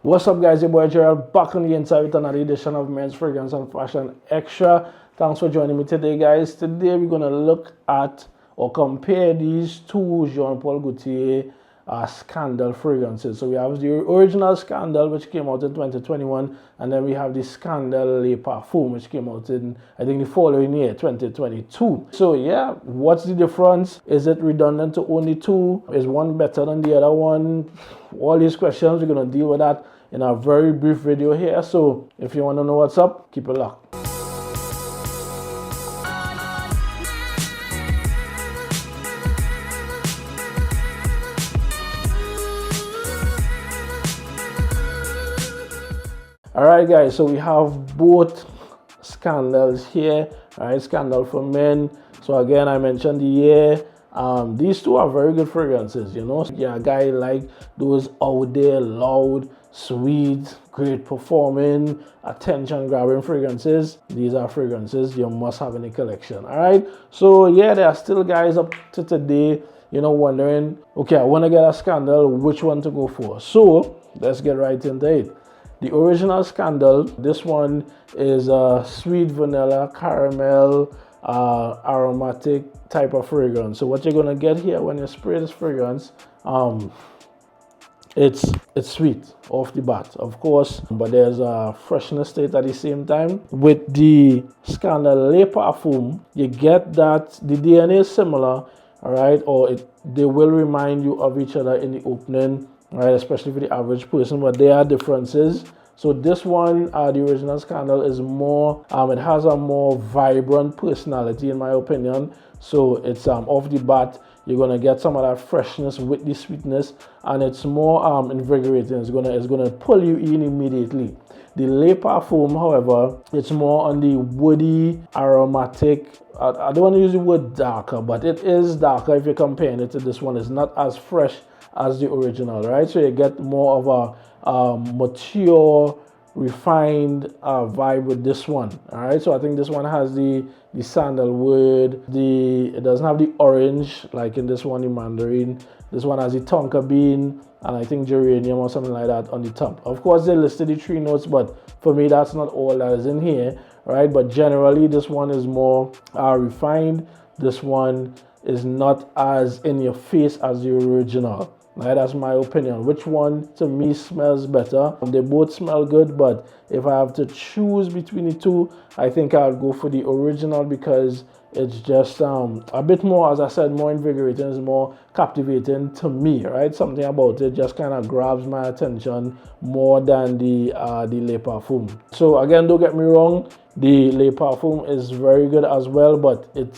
What's up, guys? Your boy Gerald back on the inside with another edition of Men's Fragrance and Fashion Extra. Thanks for joining me today, guys. Today we're gonna look at or compare these two Jean Paul Gaultier Scandal fragrances. So we have the original Scandal, which came out in 2021, and then we have the Scandal Le Parfum, which came out in, I think, the following year, 2022. So yeah, what's the difference? Is it redundant to only two? Is one better than the other one? All these questions, we're gonna deal with that in a very brief video here. So if you want to know what's up, keep it locked. Alright, guys, so we have both Scandals here. Alright, Scandal for Men. So again, I mentioned the year. These two are very good fragrances, you know. Yeah, a guy like those out there, loud, sweet, great performing, attention grabbing fragrances. These are fragrances you must have in the collection. All right, so yeah, there are still guys up to today, you know, wondering, okay, I want to get a Scandal, which one to go for? So let's get right into it. The original Scandal, this one is a sweet vanilla caramel aromatic type of fragrance. So what you're gonna get here when you spray this fragrance, it's sweet off the bat, of course, but there's a freshness to it at the same time. With the Scandal Le Parfum, you get that the DNA is similar, all right, or they will remind you of each other in the opening, right, especially for the average person, but there are differences. So this one, the original Scandal, is more, it has a more vibrant personality in my opinion. So it's off the bat, you're gonna get some of that freshness with the sweetness, and it's more invigorating. It's gonna pull you in immediately. The Le Parfum, however, it's more on the woody, aromatic. I don't want to use the word darker, but it is darker if you're comparing it to this one. It's not as fresh as the original, right? So you get more of a mature, refined vibe with this one. All right, so I think this one has the sandalwood, it doesn't have the orange like in this one, the mandarin. This one has the tonka bean and I think geranium or something like that on the top. Of course, they listed the 3 notes, but for me that's not all that is in here, right? But generally this one is more refined. This one is not as in your face as the original. Right, that's my opinion. Which one to me smells better? They both smell good, but if I have to choose between the two, I think I'll go for the original because it's just a bit more, as I said, more invigorating, it's more captivating to me, right? Something about it just kind of grabs my attention more than the Le Parfum. So again, don't get me wrong, the Le Parfum is very good as well, but it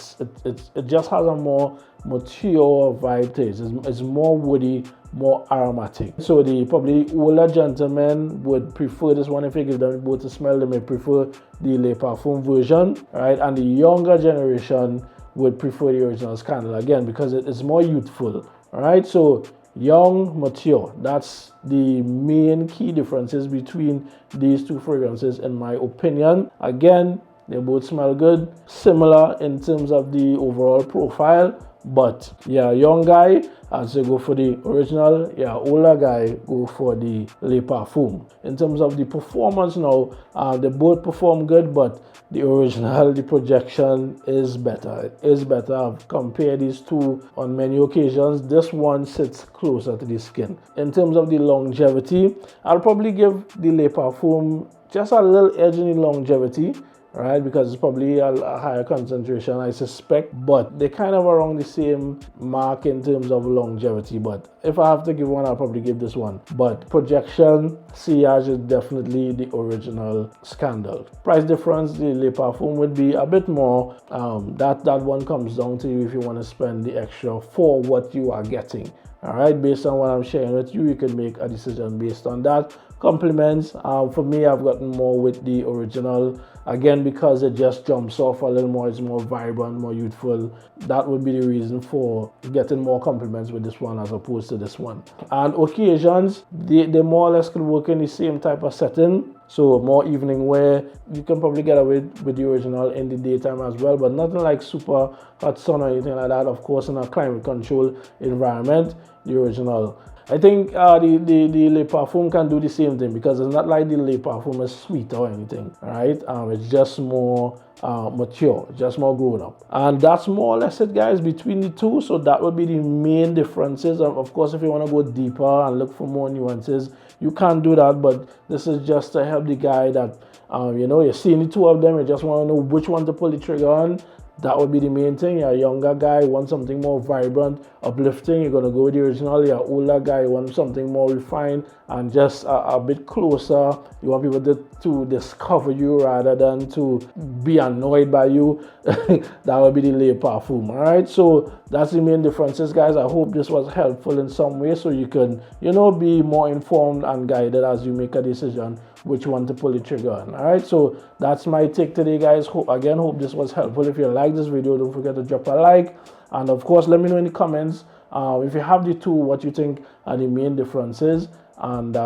just has a more mature vibe to it. It's more woody, more aromatic. So probably the older gentlemen would prefer this one. If you give them both a smell, they may prefer the Le Parfum version, right? And the younger generation would prefer the original Scandal again because it's more youthful, all right? So young, mature, that's the main key differences between these two fragrances in my opinion. Again, they both smell good, similar in terms of the overall profile, but yeah, young guy, I'd say go for the original. Yeah, older guy, go for the Le Parfum. In terms of the performance now, they both perform good, but the original, the projection is better. It is better. I've compared these two on many occasions. This one sits closer to the skin. In terms of the longevity, I'll probably give the Le Parfum just a little edge in the longevity, right, because it's probably a higher concentration, I suspect, but they kind of around the same mark in terms of longevity. But if I have to give one, I'll probably give this one. But projection, sillage is definitely the original Scandal. Price difference, the Le Parfum would be a bit more. That one comes down to you if you want to spend the extra for what you are getting. All right, based on what I'm sharing with you, you can make a decision based on that. Compliments, for me, I've gotten more with the original, again, because it just jumps off a little more. It's more vibrant, more youthful. That would be the reason for getting more compliments with this one as opposed to this one. And occasions, they more or less could work in the same type of setting. So more evening wear, you can probably get away with the original in the daytime as well, but nothing like super hot sun or anything like that. Of course, in a climate control environment, the original. I think the Le Parfum can do the same thing, because it's not like the Le Parfum is sweet or anything, right? It's just more mature, just more grown up. And that's more or less it, guys, between the two. So that would be the main differences. Of course, if you want to go deeper and look for more nuances, you can do that, but this is just to help the guy that you're seeing the two of them, you just want to know which one to pull the trigger on. That would be the main thing. You're a younger guy, you want something more vibrant, uplifting, you're going to go with the original. You're an older guy, you want something more refined and just a bit closer. You want people to discover you rather than to be annoyed by you. That would be the Le Parfum. All right, so that's the main differences, guys. I hope this was helpful in some way, so you can, be more informed and guided as you make a decision which one to pull the trigger on. All right, so that's my take today, guys. Hope this was helpful. If you like this video, don't forget to drop a like, and of course let me know in the comments if you have the two, what you think are the main differences, and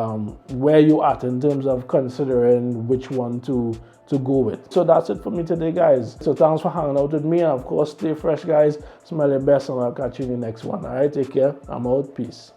where you at in terms of considering which one to go with. So that's it for me today, guys. So thanks for hanging out with me, and of course stay fresh, guys. Smell your best, and I'll catch you in the next one. All right, take care. I'm out. Peace.